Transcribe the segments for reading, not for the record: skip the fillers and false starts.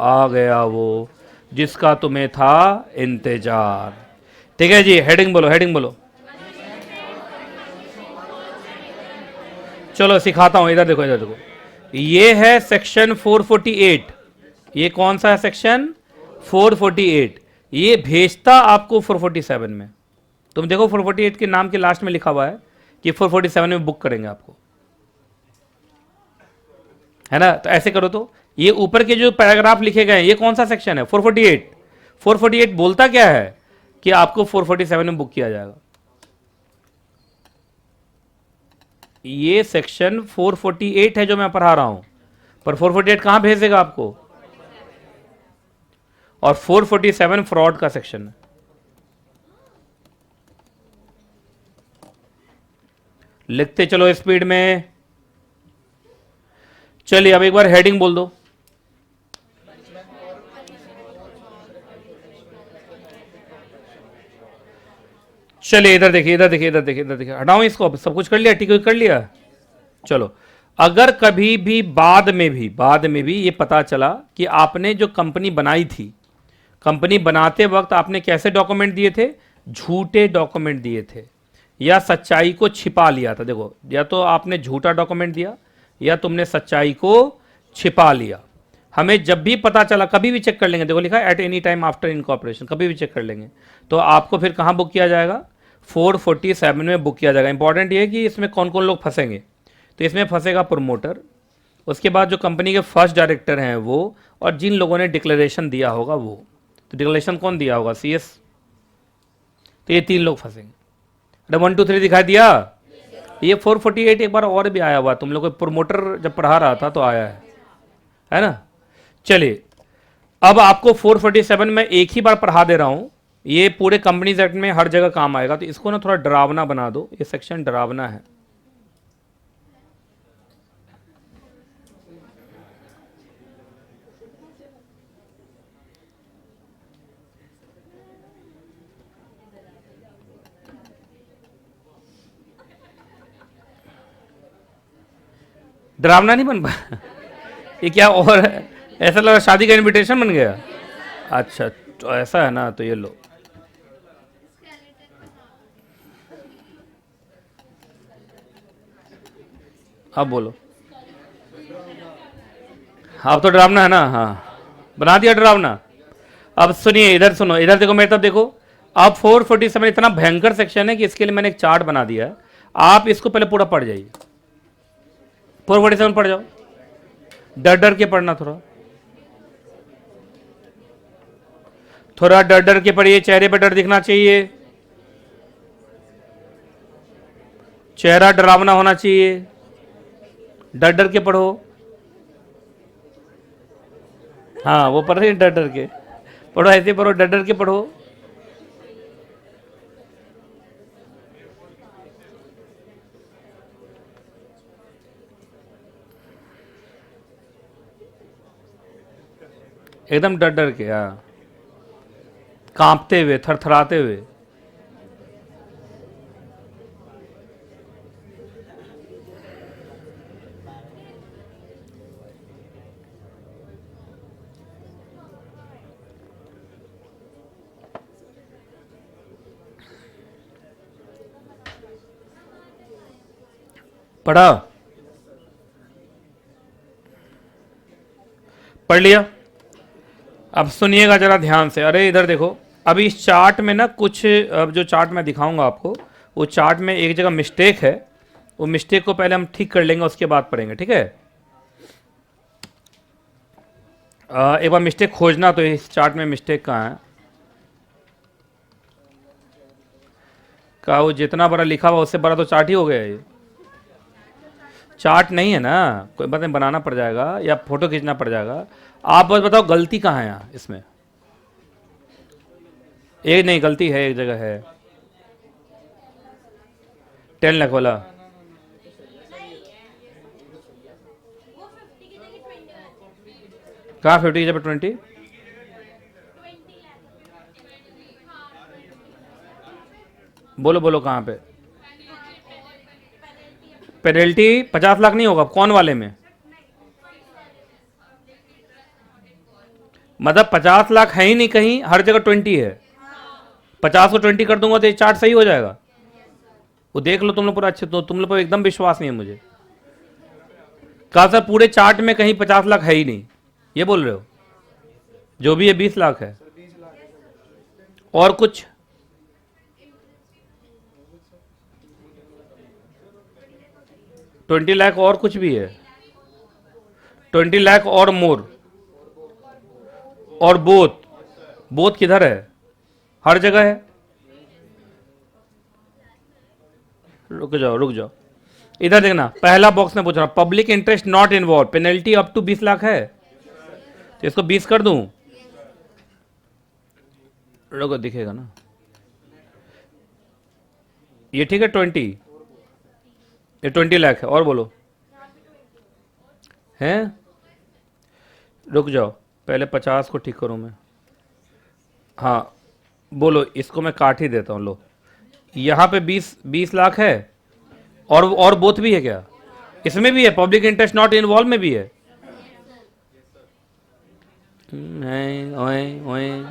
आ गया वो जिसका तुम्हें था इंतजार। ठीक है जी, हेडिंग बोलो, हेडिंग बोलो। चलो सिखाता हूं, इधर देखो, इधर देखो। ये है सेक्शन 448। ये कौन सा है सेक्शन? 448। ये भेजता आपको 447 में। तुम देखो 448 के नाम के लास्ट में लिखा हुआ है कि 447 में बुक करेंगे आपको, है ना? तो ऐसे करो तो ये ऊपर के जो पैराग्राफ लिखे गए हैं ये कौन सा सेक्शन है? 448। 448 बोलता क्या है कि आपको 447 में बुक किया जाएगा। ये सेक्शन 448 है जो मैं पढ़ा रहा हूं, पर 448 कहां भेजेगा आपको? और 447 फ्रॉड का सेक्शन है। लिखते चलो स्पीड में। चलिए अब एक बार हेडिंग बोल दो। चलिए इधर देखिए, इधर देखिए, इधर देखिए, इधर देखिए। हटाओ इसको, अब सब कुछ कर लिया, ठीक कर लिया। चलो, अगर कभी भी बाद में भी ये पता चला कि आपने जो कंपनी बनाई थी, कंपनी बनाते वक्त आपने कैसे डॉक्यूमेंट दिए थे? झूठे डॉक्यूमेंट दिए थे या सच्चाई को छिपा लिया था। देखो, या तो आपने झूठा डॉक्यूमेंट दिया या तुमने सच्चाई को छिपा लिया। हमें जब भी पता चला, कभी भी चेक कर लेंगे, देखो लिखा है at any time after incorporation, कभी भी चेक कर लेंगे, तो आपको फिर कहाँ बुक किया जाएगा? 447 में बुक किया जाएगा। इंपॉर्टेंट ये है कि इसमें कौन कौन लोग फंसेंगे। तो इसमें फंसेगा प्रमोटर, उसके बाद जो कंपनी के फर्स्ट डायरेक्टर हैं वो, और जिन लोगों ने डिक्लेरेशन दिया होगा वो। तो डिक्लेरेशन कौन दिया होगा? सीएस। तो ये 3 लोग फंसेंगे। अरे 1 2 3 दिखाई दिया। ये 448 एक बार और भी आया हुआ, तुम लोग को प्रमोटर जब पढ़ा रहा था तो आया है ना? चलिए, अब आपको 447 में एक ही बार पढ़ा दे रहा हूं, ये पूरे कंपनीज एक्ट में हर जगह काम आएगा, तो इसको ना थोड़ा डरावना बना दो। ये सेक्शन डरावना है। डरावना नहीं बन पाया। ये क्या और ऐसा लगा शादी का इनविटेशन बन गया। अच्छा, तो ऐसा है ना, तो ये लो। अब बोलो। अब तो डरावना है ना? हाँ, बना दिया डरावना। अब सुनिए, इधर सुनो, इधर देखो, मेरी तरफ देखो। अब 447 इतना भयंकर सेक्शन है कि इसके लिए मैंने एक चार्ट बना दिया है। आप इसको पहले पूरा पढ़ जाइए। 447 पढ़ जाओ, डर डर के पढ़ना, थोड़ा थोड़ा डर डर के पढ़िए। चेहरे पर डर दिखना चाहिए, चेहरा डरावना होना चाहिए। डर डर के पढ़ो। हाँ, वो पढ़ रहे हैं, डर डर के पढ़ो, ऐसे पढ़ो, डर डर के पढ़ो। एकदम डर डर के, हाँ, कांपते हुए, थरथराते हुए। पढ़ा? पढ़ लिया? अब सुनिएगा जरा ध्यान से। अरे इधर देखो, अभी इस चार्ट में ना कुछ, अब जो चार्ट मैं दिखाऊंगा आपको, वो चार्ट में एक जगह मिस्टेक है। वो मिस्टेक को पहले हम ठीक कर लेंगे, उसके बाद पढ़ेंगे, ठीक है? एक बार मिस्टेक खोजना, तो इस चार्ट में मिस्टेक कहाँ है? का वो जितना बड़ा लिखा हुआ उससे बड़ा तो चार्ट ही हो गया ये। चार्ट नहीं है ना, कोई बात नहीं, बनाना पड़ जाएगा या फोटो खींचना पड़ जाएगा। आप बस बताओ गलती कहाँ है यहाँ इसमें? एक नहीं, गलती है, एक जगह है। 10 लाख वाला कहाँ? 50 की जगह 20? बोलो बोलो कहाँ पे? पेनल्टी 50 लाख नहीं होगा, कौन वाले में? मतलब 50 लाख है ही नहीं कहीं, हर जगह 20 है। 50 को 20 कर दूंगा तो ये चार्ट सही हो जाएगा। वो देख लो तुम लोग पूरा अच्छे, तो तुम लोग पर एकदम विश्वास नहीं है मुझे। कहा सर पूरे चार्ट में कहीं 50 लाख है ही नहीं, ये बोल रहे हो? जो भी है 20 लाख है। और कुछ? ट्वेंटी लाख और कुछ भी है? 20 लाख और मोर, और बोथ? बोथ किधर है? हर जगह है। रुक जाओ रुक जाओ, इधर देखना, पहला बॉक्स में पूछ रहा public interest not involve, penalty up to 20 lakh है, तो इसको 20 कर दूं? रुको दिखेगा ना, ये ठीक है 20, ये 20 लाख है। और बोलो हैं? रुक जाओ पहले 50 को ठीक करूं मैं। हाँ बोलो, इसको मैं काट ही देता हूं। लो यहाँ पे 20 लाख है, और बोथ भी है क्या? इसमें भी है, पब्लिक इंटरेस्ट नॉट इन्वॉल्व में भी है। ओए ओए,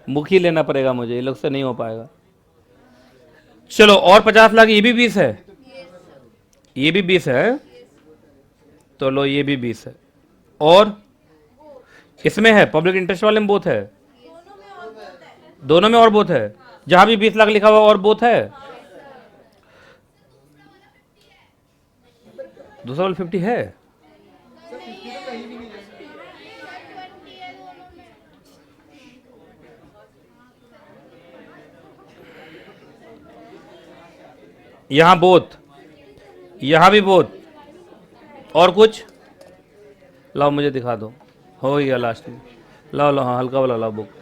मुख ही लेना पड़ेगा मुझे, ये लोग से नहीं हो पाएगा। चलो, और 50 लाख, ये भी 20 है, ये भी 20 है, तो लो ये भी 20 है, और इसमें है पब्लिक इंटरेस्ट वाले में बोथ है, दोनों में और बोथ है, जहां भी 20 लाख लिखा हुआ और बोथ है। दूसरा वाला 50 है। यहां बोथ, यहां भी बोथ, और कुछ? लाओ मुझे दिखा दो, हो गया लास्ट में। लाओ लो, हाँ हल्का वाला लाओ बुक।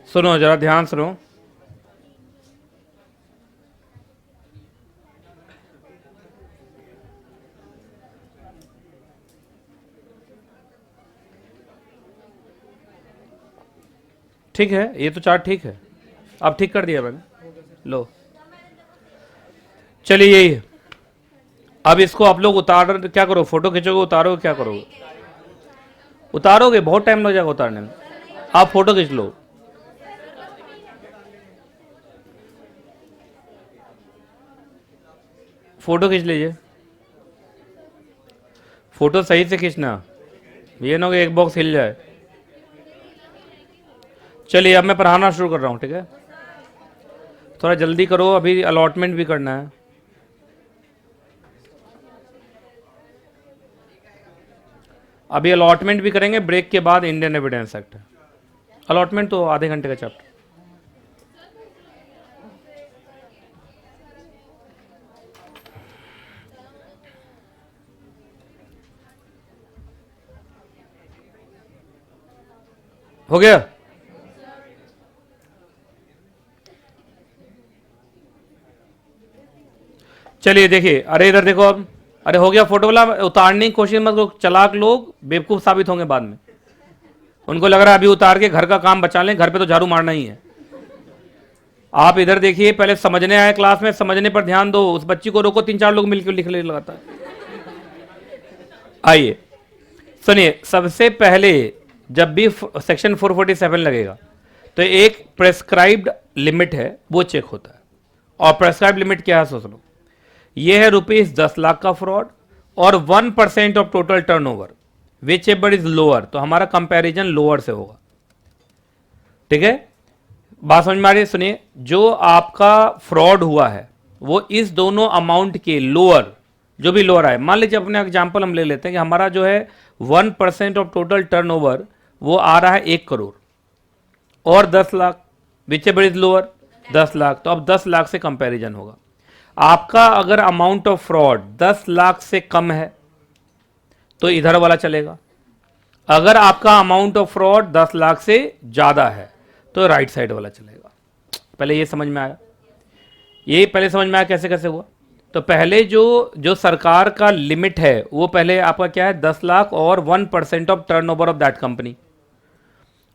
सुनो जरा ध्यान सुनो, ठीक है, ये तो चार्ट ठीक है, अब ठीक कर दिया मैंने। लो चलिए यही है। अब इसको आप लोग उतार, क्या करो, फोटो खींचोगे, उतारोगे, क्या करोगे? उतारोगे, बहुत टाइम लग जाएगा उतारने में, आप फोटो खींच लो। फोटो खींच लीजिए, फोटो सही से खींचना, ये ना हो कि एक बॉक्स हिल जाए। चलिए अब मैं पढ़ाना शुरू कर रहा हूँ, ठीक है? थोड़ा जल्दी करो, अभी अलॉटमेंट भी करना है। अभी अलॉटमेंट भी करेंगे, ब्रेक के बाद इंडियन एविडेंस एक्ट। अलॉटमेंट तो आधे घंटे का चैप्टर। हो गया? चलिए देखिए, अरे इधर देखो अब, अरे हो गया फोटो वाला, उतारने की कोशिश मत करो, चालाक लोग बेवकूफ साबित होंगे बाद में। उनको लग रहा है अभी उतार के घर का काम बचा लें, घर पे तो झाड़ू मारना ही है। आप इधर देखिए, पहले समझने आए क्लास में, समझने पर ध्यान दो। उस बच्ची को रोको, 3-4 लोग मिलकर लिख ले लगाता है। आइए सुनिए, सबसे पहले जब भी सेक्शन 447 लगेगा तो एक प्रेस्क्राइब्ड लिमिट है वो चेक होता है। और प्रेस्क्राइब्ड लिमिट क्या है सोच लो, ये है ₹10 लाख का फ्रॉड और 1% of total turnover, which ever is lower, तो हमारा कंपैरिजन लोअर से होगा। ठीक है, बात समझ में आ रही है? सुनिए, जो आपका फ्रॉड हुआ है वो इस दोनों अमाउंट के लोअर, जो भी लोअर आए, मान लीजिए अपने एग्जांपल हम ले लेते हैं कि हमारा जो है 1% ऑफ टोटल टर्नओवर वो आ रहा है 1 करोड़ और 10 lakh, which ever is lower 10 lakh, तो अब 10 लाख से कंपैरिजन होगा। आपका अगर अमाउंट ऑफ फ्रॉड 10 लाख से कम है तो इधर वाला चलेगा, अगर आपका अमाउंट ऑफ फ्रॉड 10 लाख से ज्यादा है तो राइट साइड वाला चलेगा। पहले ये समझ में आया, ये पहले समझ में आया कैसे कैसे हुआ। तो पहले जो सरकार का लिमिट है वो पहले आपका क्या है, 10 लाख और 1% of turnover of that company.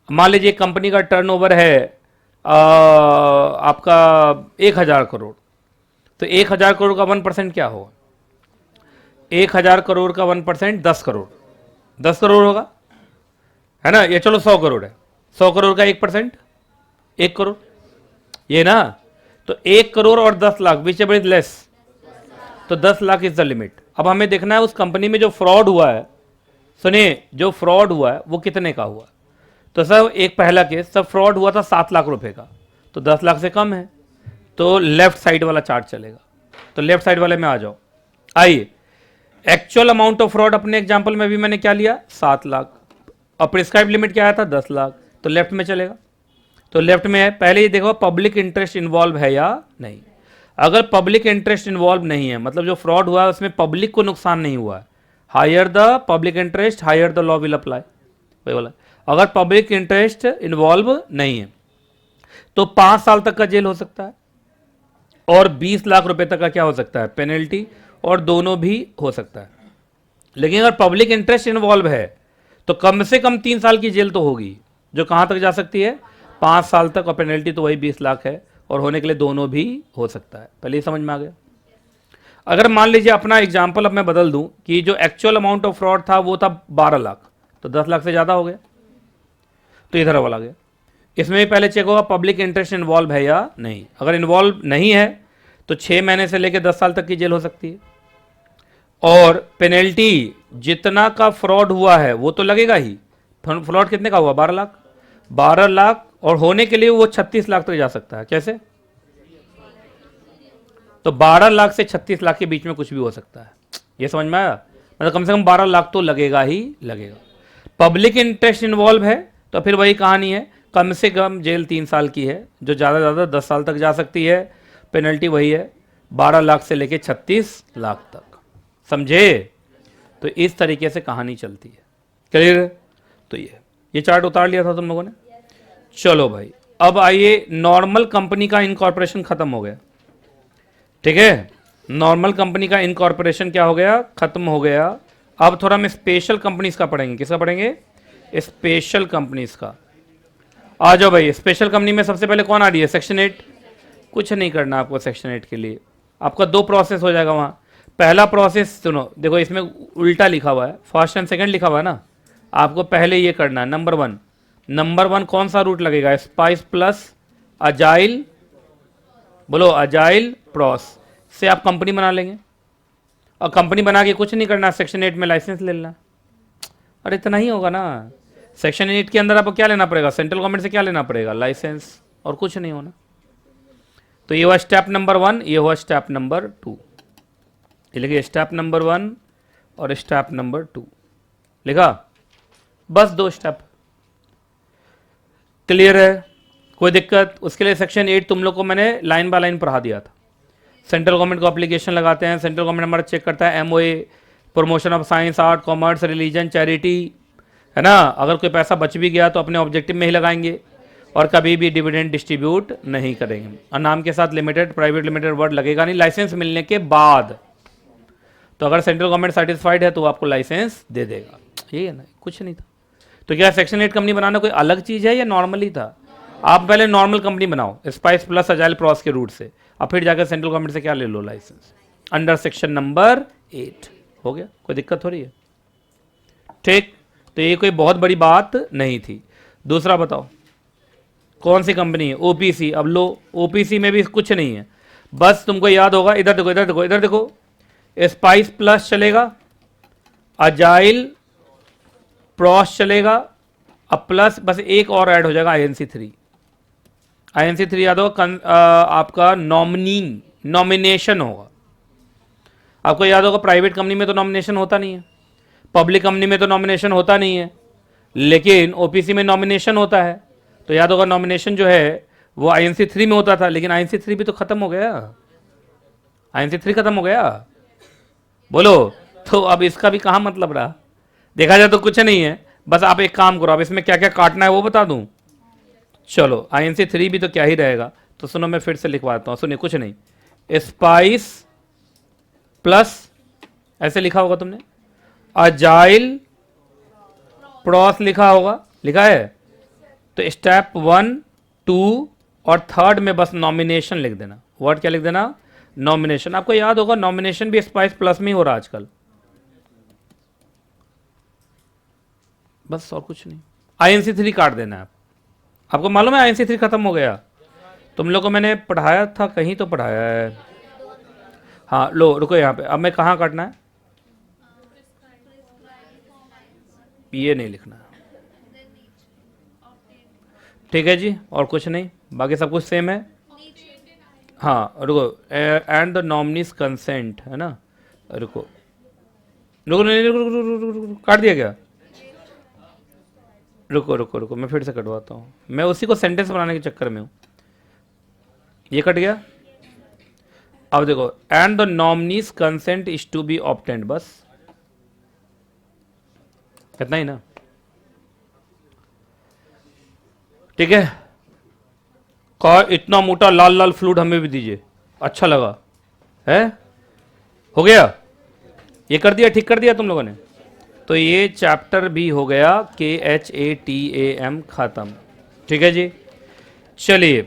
मान लीजिए कंपनी का टर्नओवर है आपका 1000 करोड़, तो 1000 करोड़ का 1% क्या होगा, 1000 करोड़ का 1% 10 करोड़, 10 करोड़ होगा, है ना। ये चलो 100 करोड़ है, 100 करोड़ का 1% 1 करोड़, ये ना। तो 1 करोड़ और 10 lakh which ever is less, तो 10 लाख इज द लिमिट। अब हमें देखना है उस कंपनी में जो फ्रॉड हुआ है, सुनिए जो फ्रॉड हुआ है वो कितने का हुआ। तो सर एक पहला केस, सब फ्रॉड हुआ था 7 लाख रुपए का, तो 10 लाख से कम है, तो लेफ्ट साइड वाला चार्ट चलेगा। तो लेफ्ट साइड वाले में आ जाओ। आइए, एक्चुअल अमाउंट ऑफ फ्रॉड अपने एग्जांपल में भी मैंने क्या लिया, 7 लाख, और प्रिस्क्राइब लिमिट क्या आया था, 10 लाख, तो लेफ्ट में चलेगा। तो लेफ्ट में है, पहले ये देखो पब्लिक इंटरेस्ट इन्वॉल्व है या नहीं। अगर पब्लिक इंटरेस्ट इन्वॉल्व नहीं है, मतलब जो फ्रॉड हुआ है उसमें पब्लिक को नुकसान नहीं हुआ है, higher the public interest higher the law will apply, वही वाला। अगर पब्लिक इंटरेस्ट इन्वॉल्व नहीं है तो 5 साल तक का जेल हो सकता है और 20 लाख रुपए तक का क्या हो सकता है, पेनल्टी, और दोनों भी हो सकता है। लेकिन अगर पब्लिक इंटरेस्ट इन्वॉल्व है तो कम से कम 3 साल की जेल तो होगी, जो कहां तक जा सकती है, 5 साल तक, और पेनल्टी तो वही 20 लाख है, और होने के लिए दोनों भी हो सकता है। पहले ही समझ में आ गया। अगर मान लीजिए अपना एग्जाम्पल अब मैं बदल दूं कि जो एक्चुअल अमाउंट ऑफ फ्रॉड था वो था 12 लाख, तो 10 लाख से ज्यादा हो गया, तो इधर वाला गया। इसमें भी पहले चेक होगा पब्लिक इंटरेस्ट इन्वॉल्व है या नहीं। अगर इन्वॉल्व नहीं है तो 6 महीने से लेकर 10 साल तक की जेल हो सकती है, और पेनल्टी जितना का फ्रॉड हुआ है वो तो लगेगा ही। फ्रॉड कितने का हुआ, 12 लाख, 12 लाख, और होने के लिए वो 36 लाख तक जा सकता है। कैसे, तो 12 लाख से 36 लाख के बीच में कुछ भी हो सकता है, ये समझ में आया। मतलब कम से कम 12 लाख तो लगेगा ही लगेगा। पब्लिक इंटरेस्ट इन्वॉल्व है तो फिर वही कहानी है, कम से कम जेल 3 साल की है, जो ज़्यादा ज़्यादा 10 साल तक जा सकती है। पेनल्टी वही है 12 लाख से लेके 36 लाख तक, समझे। तो इस तरीके से कहानी चलती है, क्लियर। तो ये चार्ट उतार लिया था तुम लोगों ने। चलो भाई, अब आइए, नॉर्मल कंपनी का इनकॉर्पोरेशन खत्म हो गया, ठीक है। नॉर्मल कंपनी का इनकॉर्पोरेशन क्या हो गया, खत्म हो गया। अब थोड़ा हम स्पेशल कंपनीज का पढ़ेंगे। किसका पढ़ेंगे, स्पेशल कंपनीज का। आ जाओ भाई, स्पेशल कंपनी में सबसे पहले कौन आ रही है, सेक्शन 8। कुछ नहीं करना आपको सेक्शन 8 के लिए, आपका 2 प्रोसेस हो जाएगा वहां। पहला प्रोसेस सुनो, देखो इसमें उल्टा लिखा हुआ है, फर्स्ट एंड सेकंड लिखा हुआ है ना। आपको पहले ये करना है, नंबर वन कौन सा रूट लगेगा, स्पाइस प्लस अजाइल, बोलो अजाइल प्रॉस से आप कंपनी बना लेंगे। और कंपनी बना के कुछ नहीं करना, सेक्शन 8 में लाइसेंस ले लेना। अरे इतना ही होगा ना। सेक्शन 8 के अंदर आपको क्या लेना पड़ेगा, सेंट्रल गवर्नमेंट से क्या लेना पड़ेगा, लाइसेंस, और कुछ नहीं होना। तो ये हुआ स्टेप नंबर 1, ये हुआ स्टेप नंबर 2। ये लिखिए स्टेप नंबर 1 और स्टेप नंबर 2 लिखा, बस 2 स्टेप। क्लियर है, कोई दिक्कत। उसके लिए सेक्शन 8 तुम लोग को मैंने लाइन बाय लाइन पढ़ा दिया था। सेंट्रल गवर्नमेंट को एप्लीकेशन लगाते हैं, सेंट्रल गवर्नमेंट हमारा चेक करता है MOA, promotion of science, art, commerce, religion, charity, है ना। अगर कोई पैसा बच भी गया तो अपने ऑब्जेक्टिव में ही लगाएंगे, और कभी भी डिविडेंड डिस्ट्रीब्यूट नहीं करेंगे। और नाम के साथ लिमिटेड, प्राइवेट लिमिटेड वर्ड लगेगा नहीं, लाइसेंस मिलने के बाद। तो अगर सेंट्रल गवर्नमेंट सेटिस्फाइड है तो आपको लाइसेंस दे देगा, ये है ना, कुछ नहीं था। तो क्या सेक्शन 8 कंपनी बनाना कोई अलग चीज़ है या नॉर्मली था। आप पहले नॉर्मल कंपनी बनाओ स्पाइस प्लस अजाइल प्रॉस के रूट से, और फिर जाकर सेंट्रल गवर्नमेंट से क्या ले लो, लाइसेंस, अंडर सेक्शन नंबर 8। हो गया, कोई दिक्कत हो रही है। ठीक, तो ये कोई बहुत बड़ी बात नहीं थी। दूसरा बताओ कौन सी कंपनी है, ओपीसी। अब लो, ओपीसी में भी कुछ नहीं है, बस तुमको याद होगा, इधर देखो इधर देखो इधर देखो, स्पाइस प्लस चलेगा, अजाइल प्रॉस चलेगा, अब प्लस बस एक और ऐड हो जाएगा INC3। INC3 याद होगा आपका नॉमिनेशन होगा। आपको याद होगा प्राइवेट कंपनी में तो नॉमिनेशन होता नहीं है, पब्लिक कंपनी में तो नॉमिनेशन होता नहीं है, लेकिन ओपीसी में नॉमिनेशन होता है। तो याद होगा नॉमिनेशन जो है वो INC3 में होता था, लेकिन INC3 भी तो खत्म हो गया, INC3 खत्म हो गया, बोलो। तो अब इसका भी कहाँ मतलब रहा, देखा जाए तो कुछ नहीं है। बस आप एक काम करो, अब इसमें क्या क्या काटना है वो बता दूं। चलो INC3 भी तो क्या ही रहेगा, तो सुनो मैं फिर से लिखवाता हूँ, सुनिए, कुछ नहीं, स्पाइस प्लस ऐसे लिखा होगा तुमने, अजाइल प्रॉस लिखा होगा, लिखा है। तो स्टेप 1, 2 और 3 में बस नॉमिनेशन लिख देना। वर्ड क्या लिख देना, नॉमिनेशन। आपको याद होगा नॉमिनेशन भी स्पाइस प्लस में ही हो रहा आजकल, बस और कुछ नहीं। INC3 काट देना है। आपको मालूम है INC3 खत्म हो गया, तुम लोग को मैंने पढ़ाया था, कहीं तो पढ़ाया है। हाँ लो रुको यहाँ पे, अब मैं कहाँ काटना है, ये नहीं लिखना, ठीक है जी, और कुछ नहीं, बाकी सब कुछ सेम है। हाँ रुको, एंड द नॉमिनीज कंसेंट है ना, रुको रुको नहीं रुको रुको रुको रुको, रुको, काट दिया क्या, रुको रुको रुको, मैं फिर से कटवाता हूँ, मैं उसी को सेंटेंस बनाने के चक्कर में हूँ। ये कट गया। अब देखो, and the nominee's consent is to be obtained, बस इतना ही ना, ठीक है। का इतना मोटा लाल लाल फ्लूड हमें भी दीजिए, अच्छा लगा है, हो गया, ये कर दिया, ठीक कर दिया तुम लोगों ने। तो ये चैप्टर भी हो गया KHATAM खत्म, ठीक है जी। चलिए